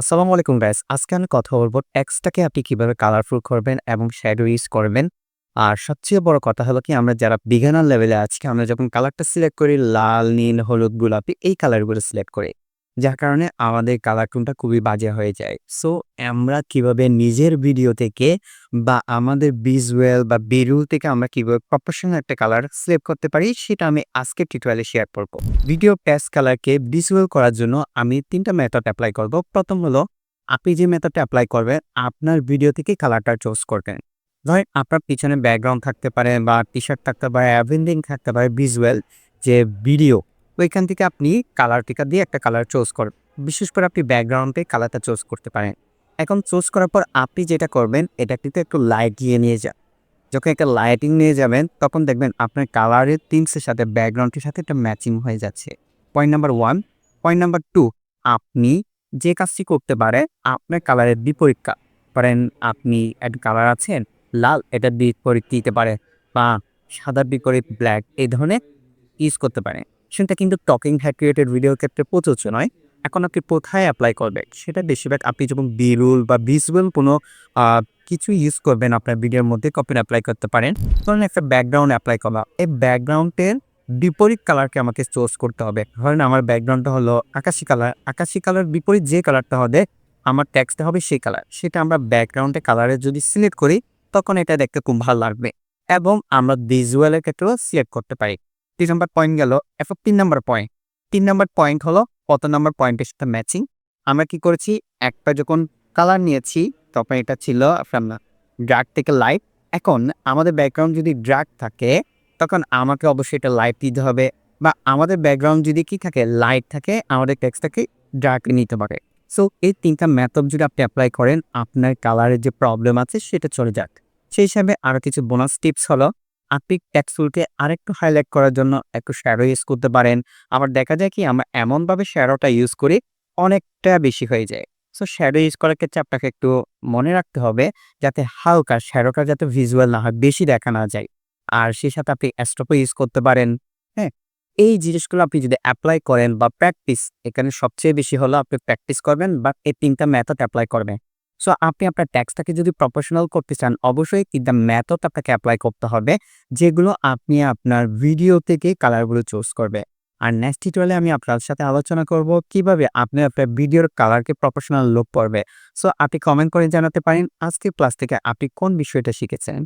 আসসালামু আলাইকুম গাইস। আজকে আমি কথা বলব টেক্সটটাকে আপনি কিভাবে কালারফুল করবেন এবং শ্যাডো ইউজ করবেন। আর সবচেয়ে বড় কথা হলো কি আমরা যারা বিগিনার লেভেলে আছি আমরা যখন কালারটা সিলেক্ট করি লাল, নীল, হলুদ, গোলাপি এই কালারগুলো সিলেক্ট করি। যার কারণে আমাদের কালার টোনটা খুবই বাজে হয়ে যায়। সো আমরা কিভাবে নিজের ভিডিও থেকে বা আমাদের ভিজুয়াল বা বেরুল থেকে আমরা কিভাবে প্রফেশনাল একটা কালার সিলেক্ট করতে পারি সেটা আমি আজকের টিউটোরিয়ালে শেয়ার করব। ভিডিও পেজ কালারকে ভিজুয়াল করার জন্য আমি ৩ টা মেথড এপ্লাই করব। প্রথম হলো আপনি যে মেথডটা এপ্লাই করবেন আপনার ভিডিও থেকে কালারটা চুজ করবেন। ধরেন আপনার পিছনে ব্যাকগ্রাউন্ড থাকতে পারে বা টি-শার্ট থাকতে পারে, এভরিথিং থাকতে পারে ভিজুয়াল যে ভিডিও ওইখান থেকে আপনি কালারটিকা দিয়ে একটা কালার চুজ করবেন। বিশেষ করে আপনি ব্যাকগ্রাউন্ডে কালারটা চুজ করতে পারেন। এখন চুজ করার পর আপনি যেটা করবেন এটা কিন্তু একটু লাইট দিয়ে নিয়ে যান। যখন একটা লাইটিং নিয়ে যাবেন তখন দেখবেন আপনার কালারের থিমসের সাথে ব্যাকগ্রাউন্ডের সাথে একটা ম্যাচিং হয়ে যাচ্ছে। Point number 1। পয়েন্ট নাম্বার 2, আপনি যে কাজটি করতে পারে আপনার কালারের বিপরীত পারেন আপনি একটা কালার আছেন লাল এটার বিপরীত দিতে পারে বা সাদার বিপরীত ব্ল্যাক এই ধরনের ইউজ করতে পারেন। সেটা কিন্তু টকিং হেড ক্রিয়েটেড ভিডিওর ক্ষেত্রে প্রযোজ্য নয়। এখন আপনি কোথায় এপ্লাই করবেন? সেটা বেশিরভাগ আপনি যখন বিরুল বা ভিজুয়াল কোনো আ কিছু ইউজ করবেন আপনার ভিডিওর মধ্যে আপনি এপ্লাই করতে পারেন। ধরুন একটা ব্যাকগ্রাউন্ড এপ্লাই করা। এই ব্যাকগ্রাউন্ডের বিপরীত কালারকে আমাকে চুজ করতে হবে। ধরেন আমার ব্যাকগ্রাউন্ডটা হলো আকাশী কালার। আকাশী কালার বিপরীত যে কালারটা হবে আমার টেক্সটটা হবে সেই কালার। সেটা আমরা ব্যাকগ্রাউন্ডে কালারে যদি সিলেক্ট করি তখন এটা দেখতে খুব ভালো লাগবে এবং আমরা ভিজুয়ালের ক্ষেত্রেও সিলেক্ট করতে পারি। ৩ নাম্বার পয়েন্ট গেল। এরপর ৩ নাম্বার পয়েন্ট। ৩ নাম্বার পয়েন্ট হলো কত নাম্বার পয়েন্টের সাথে ম্যাচিং। আমরা কি করেছি একটা যখন কালার নিয়েছি তখন এটা ছিল আপনার ডার্ক থেকে লাইট। এখন আমাদের ব্যাকগ্রাউন্ড যদি ডার্ক থাকে তখন আমাকে অবশ্যই এটা লাইট দিতে হবে বা আমাদের ব্যাকগ্রাউন্ড যদি কি থাকে লাইট থাকে আমাদের টেক্সটটাকে ডার্ক নিতে পারে। সো এই ৩ টা মেথড যদি আপনি এপ্লাই করেন আপনার কালারের যে প্রবলেম আছে সেটা চলে যাক। সেই হিসাবে আরো কিছু বোনাস টিপস হলো আপনি টেক্সট টুলকে আরেকটু হাইলাইট করার জন্য একটু শ্যাডো ইউজ করতে পারেন। আবার দেখা যায় কি আমরা এমনভাবে শ্যাডোটা ইউজ করি অনেকটা বেশি হয়ে যায়। সো শ্যাডো ইউজ করার ক্ষেত্রে আপনাকে একটু মনে রাখতে হবে যাতে হালকা শ্যাডোটা যাতে ভিজুয়াল না হয়, বেশি দেখা না যায়। আর সেই সাথে আপনি স্ট্রোকও ইউজ করতে পারেন। হ্যাঁ? এই জিনিসগুলো আপনি যদি এপ্লাই করেন বা প্র্যাকটিস এখানে সবচেয়ে বেশি হলো আপনি প্র্যাকটিস করবেন বা এই ৩ টা মেথড এপ্লাই করবেন। সো আপনি আপনার টেক্সটটাকে যদি প্রফেশনাল করতে চান অবশ্যই ৩ টা মেথড আপনাকে এপ্লাই করতে হবে যেগুলো আপনি আপনার ভিডিও থেকে কালারগুলো চুজ করবে। আর নেক্সট টিউটোরিয়ালে আমি আপনার সাথে আলোচনা করব কিভাবে আপনি আপনার ভিডিওর কালারকে প্রফেশনাল লুক করবে। সো আপনি কমেন্ট করে জানাতে পারেন আজকের ক্লাস থেকে আপনি কোন বিষয়টা শিখেছেন।